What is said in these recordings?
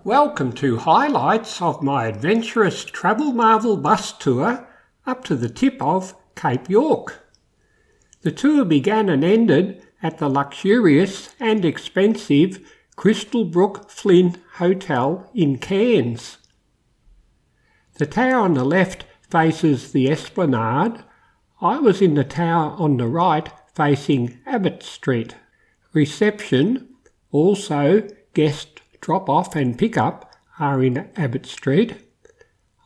Welcome to highlights of my adventurous Travelmarvel bus tour up to the tip of Cape York. The tour began and ended at the luxurious and expensive Crystal Brook Flynn Hotel in Cairns. The tower on the left faces the Esplanade. I was in the tower on the right facing Abbott Street. Reception, also guest drop-off and pick-up, are in Abbott Street.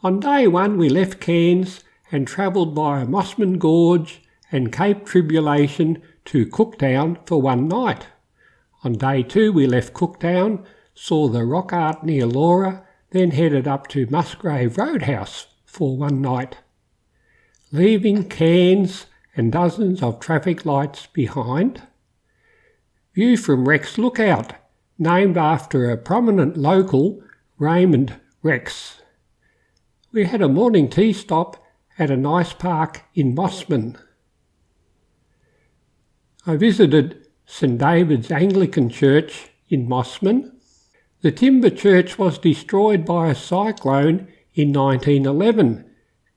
On day one we left Cairns and travelled via Mossman Gorge and Cape Tribulation to Cooktown for one night. On day two we left Cooktown, saw the rock art near Laura, then headed up to Musgrave Roadhouse for one night. Leaving Cairns and dozens of traffic lights behind. View from Rex Lookout, named after a prominent local, Raymond Rex. We had a morning tea stop at a nice park in Mossman. I visited St David's Anglican Church in Mossman. The timber church was destroyed by a cyclone in 1911.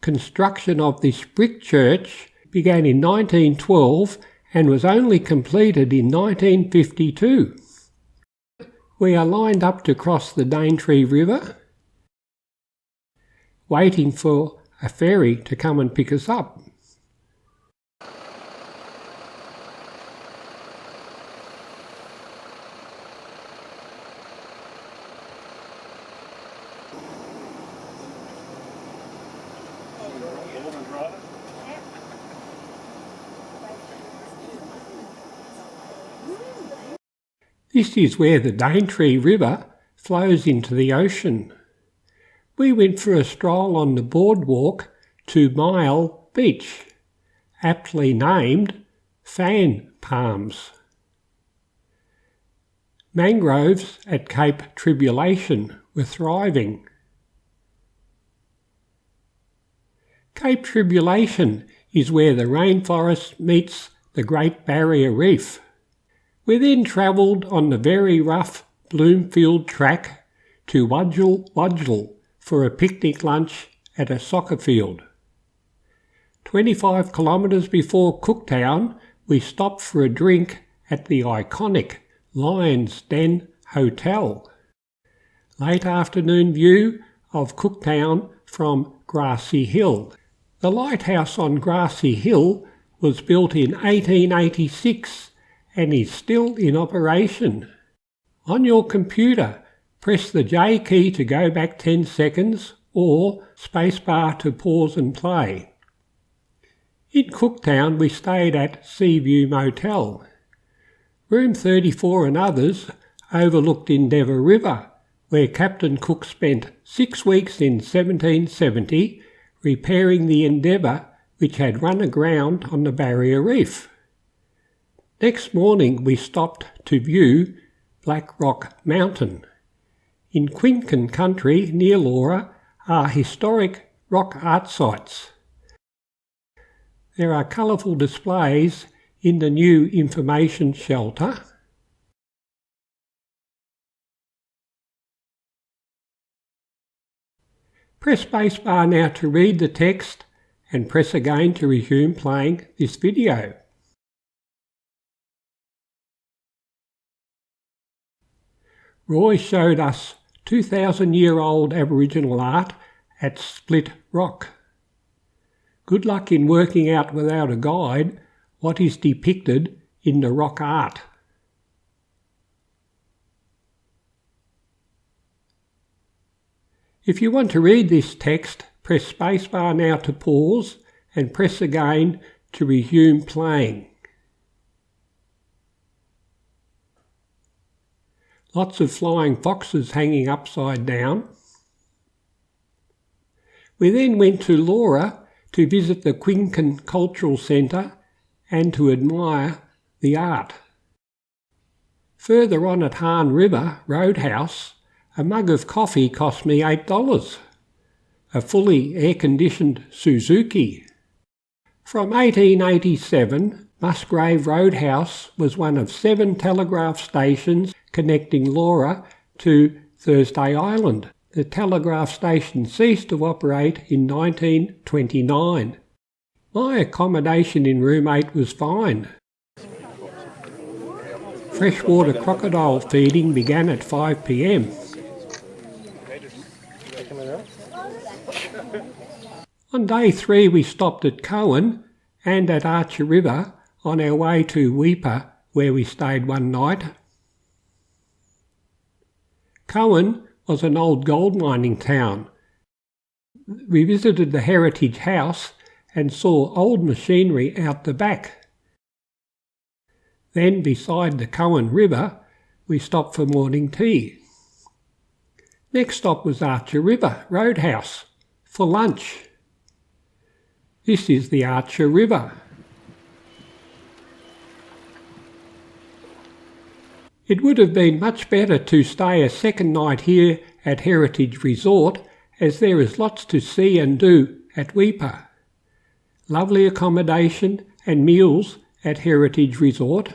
Construction of this brick church began in 1912 and was only completed in 1952. We are lined up to cross the Daintree River, waiting for a ferry to come and pick us up. This is where the Daintree River flows into the ocean. We went for a stroll on the boardwalk to Mile Beach, aptly named Fan Palms. Mangroves at Cape Tribulation were thriving. Cape Tribulation is where the rainforest meets the Great Barrier Reef. We then travelled on the very rough Bloomfield track to Wudgel for a picnic lunch at a soccer field. 25 kilometres before Cooktown, we stopped for a drink at the iconic Lion's Den Hotel. Late afternoon view of Cooktown from Grassy Hill. The lighthouse on Grassy Hill was built in 1886 and is still in operation. On your computer, press the J key to go back 10 seconds or spacebar to pause and play. In Cooktown we stayed at Seaview Motel. Room 34 and others overlooked Endeavour River, where Captain Cook spent 6 weeks in 1770 repairing the Endeavour, which had run aground on the Barrier Reef. Next morning we stopped to view Black Rock Mountain. In Quincan country near Laura are historic rock art sites. There are colourful displays in the new information shelter. Press spacebar now to read the text and press again to resume playing this video. Roy showed us 2,000-year-old Aboriginal art at Split Rock. Good luck in working out without a guide what is depicted in the rock art. If you want to read this text, press spacebar now to pause and press again to resume playing. Lots of flying foxes hanging upside down. We then went to Laura to visit the Quincan Cultural Centre and to admire the art. Further on at Hahn River Roadhouse, a mug of coffee cost me $8. A fully air-conditioned Suzuki. From 1887, Musgrave Roadhouse was one of 7 telegraph stations connecting Laura to Thursday Island. The telegraph station ceased to operate in 1929. My accommodation in room 8 was fine. Freshwater crocodile feeding began at 5 p.m. On day 3 we stopped at Cowan and at Archer River on our way to Weipa, where we stayed one night. Cowan was an old gold mining town. We visited the Heritage House and saw old machinery out the back. Then, beside the Cowan River, we stopped for morning tea. Next stop was Archer River Roadhouse for lunch. This is the Archer River. It would have been much better to stay a second night here at Heritage Resort, as there is lots to see and do at Weipa. Lovely accommodation and meals at Heritage Resort.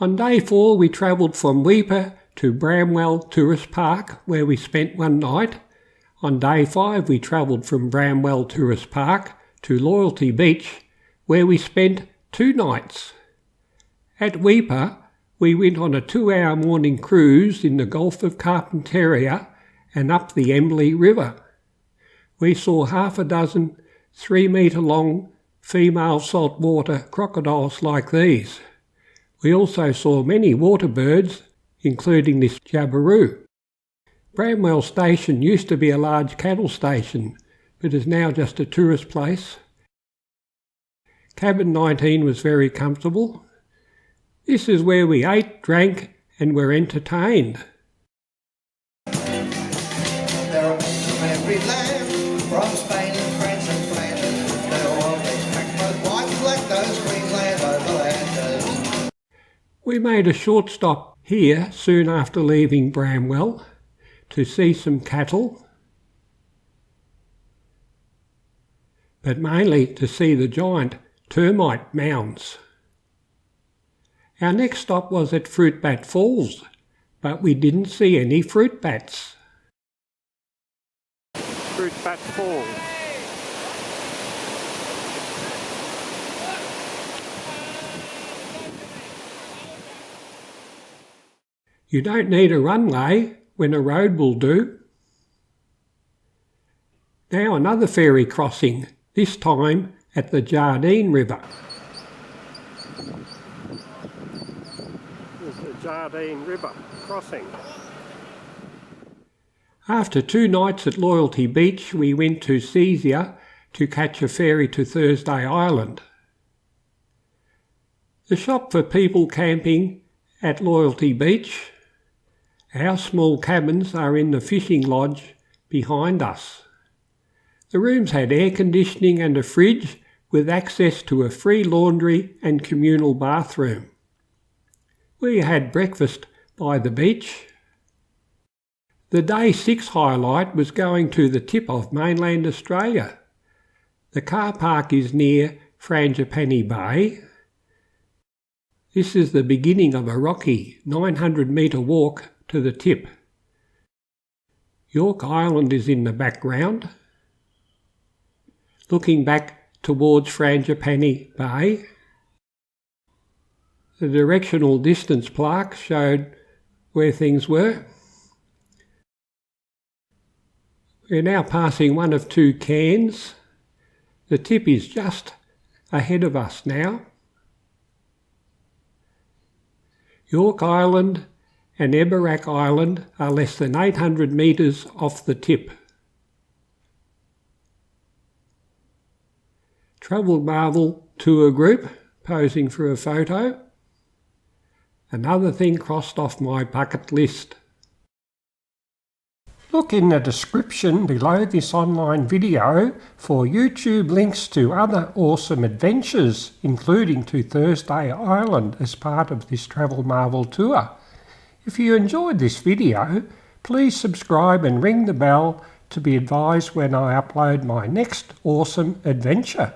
On day 4 we travelled from Weipa to Bramwell Tourist Park, where we spent one night. On day 5 we travelled from Bramwell Tourist Park to Loyalty Beach, where we spent 2 nights. At Weipa we went on a 2-hour morning cruise in the Gulf of Carpentaria and up the Emily River. We saw half a dozen 3-metre-long female saltwater crocodiles like these. We also saw many water birds, including this jabiru. Bramwell Station used to be a large cattle station, but is now just a tourist place. Cabin 19 was very comfortable. This is where we ate, drank and were entertained. There are from every land, from Spain and France and Flanders. They're all expect both white and black, those Queensland overlanders. We made a short stop here soon after leaving Bramwell to see some cattle, but mainly to see the giant termite mounds. Our next stop was at Fruit Bat Falls, but we didn't see any fruit bats. Fruit Bat Falls. You don't need a runway when a road will do. Now another ferry crossing, this time at the Daintree River. There's the Daintree River crossing. After 2 nights at Loyalty Beach, we went to Caesar to catch a ferry to Thursday Island. The shop for people camping at Loyalty Beach. Our small cabins are in the fishing lodge behind us. The rooms had air conditioning and a fridge with access to a free laundry and communal bathroom. We had breakfast by the beach. The day 6 highlight was going to the tip of mainland Australia. The car park is near Frangipani Bay. This is the beginning of a rocky 900-metre walk to the tip. York Island is in the background. Looking back towards Frangipani Bay, the directional distance plaque showed where things were. We're now passing one of 2 cairns. The tip is just ahead of us now. York Island and Ebberack Island are less than 800 metres off the tip. Travelmarvel tour group posing for a photo. Another thing crossed off my bucket list. Look in the description below this online video for YouTube links to other awesome adventures, including to Thursday Island as part of this Travelmarvel tour. If you enjoyed this video, please subscribe and ring the bell to be advised when I upload my next awesome adventure.